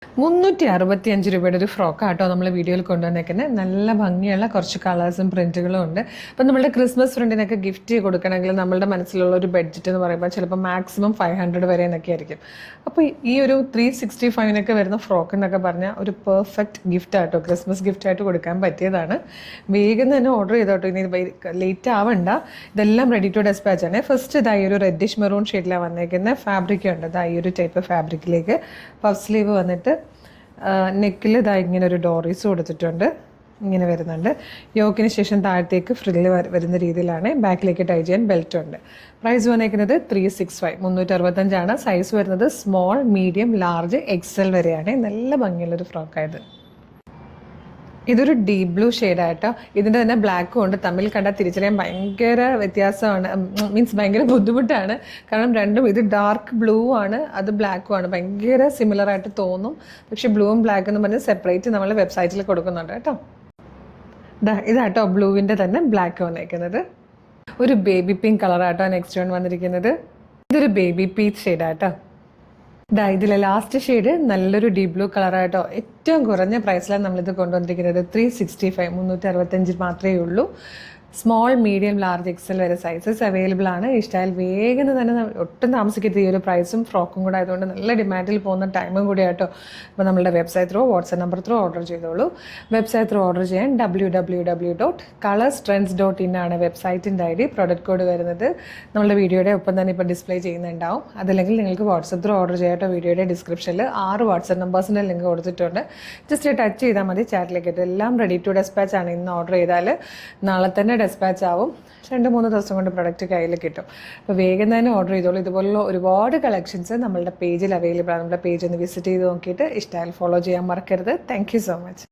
365 രൂപയുടെ ഒരു ഫ്രോക്കാട്ടോ നമ്മൾ വീഡിയോയിൽ കൊണ്ടുവന്നേക്കുന്നത്. നല്ല ഭംഗിയുള്ള കുറച്ച് കളേഴ്സും പ്രിൻറ്റുകളും ഉണ്ട്. അപ്പം നമ്മളുടെ ക്രിസ്മസ് ഫ്രണ്ടിനൊക്കെ ഗിഫ്റ്റ് കൊടുക്കണമെങ്കിൽ നമ്മളുടെ മനസ്സിലുള്ള ഒരു ബഡ്ജറ്റ് എന്ന് പറയുമ്പോൾ ചിലപ്പോൾ മാക്സിമം 500 വരെ എന്നൊക്കെ ആയിരിക്കും. അപ്പോൾ ഈ ഒരു 365 വരുന്ന ഫ്രോക്ക് എന്നൊക്കെ പറഞ്ഞാൽ ഒരു പെർഫെക്റ്റ് ഗിഫ്റ്റ് ആട്ടോ, ക്രിസ്മസ് ഗിഫ്റ്റായിട്ട് കൊടുക്കാൻ പറ്റിയതാണ്. വേഗം തന്നെ ഓർഡർ ചെയ്തോട്ടോ, ഇനി ലേറ്റ് ആവണ്ട. ഇതെല്ലാം റെഡി ടു ഡെസ്പാച്ച് ആണ്. ഫസ്റ്റ് ഇതായി ഒരു റെഡിഷ് മെറൂൺ ഷെയ്ഡിലാണ് വന്നേക്കുന്നത്. ഫാബ്രിക് ഉണ്ട്, ഇതായി ഒരു ടൈപ്പ് ഫാബ്രിക്കിലേക്ക് പഫ് സ്ലീവ് വന്നിട്ട് നെക്കിൽ ഇതാ ഇങ്ങനെ ഒരു ഡോറീസ് കൊടുത്തിട്ടുണ്ട്, ഇങ്ങനെ വരുന്നുണ്ട്. യോക്കിന് ശേഷം താഴത്തേക്ക് ഫ്രില്ല് വരുന്ന രീതിയിലാണ്. ബാക്കിലേക്ക് ടൈ ചെയ്യാൻ ബെൽറ്റ് ഉണ്ട്. പ്രൈസ് വന്നേക്കുന്നത് 365, 365 സൈസ് വരുന്നത് സ്മോൾ, മീഡിയം, ലാർജ്, എക്സൽ വരെയാണ്. നല്ല ഭംഗിയുള്ളൊരു ഫ്രോക്കായത്. ഇതൊരു ഡീപ് ബ്ലൂ ഷെയ്ഡായിട്ടോ. ഇതിൻ്റെ തന്നെ ബ്ലാക്കും ഉണ്ട്. തമ്മിൽ കണ്ടാൽ തിരിച്ചറിയാൻ ഭയങ്കര വ്യത്യാസമാണ്, മീൻസ് ഭയങ്കര ബുദ്ധിമുട്ടാണ്. കാരണം രണ്ടും, ഇത് ഡാർക്ക് ബ്ലൂ ആണ്, അത് ബ്ലാക്കും ആണ്. ഭയങ്കര സിമിലർ ആയിട്ട് തോന്നും. പക്ഷേ ബ്ലൂവും ബ്ലാക്ക് എന്ന് പറഞ്ഞ് സെപ്പറേറ്റ് നമ്മൾ വെബ്സൈറ്റിൽ കൊടുക്കുന്നുണ്ട് കേട്ടോ. ഇതാട്ടോ ബ്ലൂവിൻ്റെ തന്നെ ബ്ലാക്ക് വന്നേക്കുന്നത്. ഒരു ബേബി പിങ്ക് കളറാട്ടോ നെക്സ്റ്റ് വൺ വന്നിരിക്കുന്നത്. ഇതൊരു ബേബി പീച്ച് ഷെയ്ഡാട്ടോ. ഇതിലെ ലാസ്റ്റ് ഷെയ്ഡ് നല്ലൊരു ഡീപ് ബ്ലൂ കളറായിട്ടോ. ഏറ്റവും കുറഞ്ഞ പ്രൈസിലാണ് നമ്മളിത് കൊണ്ടുവന്നിരിക്കുന്നത്. 365, 365 മാത്രമേ ഉള്ളൂ. സ്മോൾ, മീഡിയം, ലാർജ്, എക്സൽ വരെ സൈസസ് അവൈലബിൾ ആണ്. ഇഷ്ടമായാൽ വേഗം തന്നെ ഒട്ടും താമസിക്കരുത്. ഈ ഒരു പ്രൈസും ഫ്രോക്കും കൂടെ ആയതുകൊണ്ട് നല്ല ഡിമാൻഡിൽ പോകുന്ന ടൈമും കൂടി ആയിട്ടോ. അപ്പോൾ നമ്മളുടെ website through, WhatsApp number through order ചെയ്തോളൂ. വെബ്സൈറ്റ് ത്രൂ ഓർഡർ ചെയ്യാൻ www.colorstrends.in ആണ് വെബ്സൈറ്റിൻ്റെ ID. പ്രൊഡക്റ്റ് കോഡ് വരുന്നത് നമ്മളുടെ വീഡിയോയുടെ ഒപ്പം തന്നെ ഇപ്പോൾ ഡിസ്പ്ലേ ചെയ്യുന്നുണ്ടാവും. അതല്ലെങ്കിൽ നിങ്ങൾക്ക് വാട്സ്ആപ്പ് ത്രൂ ഓർഡർ ചെയ്യാട്ടോ. വീഡിയോയുടെ ഡിസ്ക്രിപ്ഷനിൽ 6 വാട്സ്ആപ്പ് നമ്പേഴ്സിൻ്റെ ലിങ്ക് കൊടുത്തിട്ടുണ്ട്. ജസ്റ്റ് ടച്ച് ചെയ്താൽ മതി, ചാറ്റിലേക്ക് എത്തും. എല്ലാം റെഡി ടു ഡെസ്പാച്ച് ആണ്. ഇന്ന് ഓർഡർ ചെയ്താൽ നാളെ തന്നെ ഡെസ്പാച്ച് ആവും. 2-3 ദിവസം കൊണ്ട് പ്രൊഡക്റ്റ് കയ്യിൽ കിട്ടും. അപ്പോൾ വേഗം തന്നെ ഓർഡർ ചെയ്തോളൂ. ഇതുപോലുള്ള ഒരുപാട് കളക്ഷൻസ് നമ്മളുടെ പേജിൽ അവൈലബിൾ ആണ്. നമ്മുടെ പേജ് ഒന്ന് വിസിറ്റ് ചെയ്ത് നോക്കിയിട്ട് ഇഷ്ടമായാൽ ഫോളോ ചെയ്യാൻ മറക്കരുത്. Thank you so much.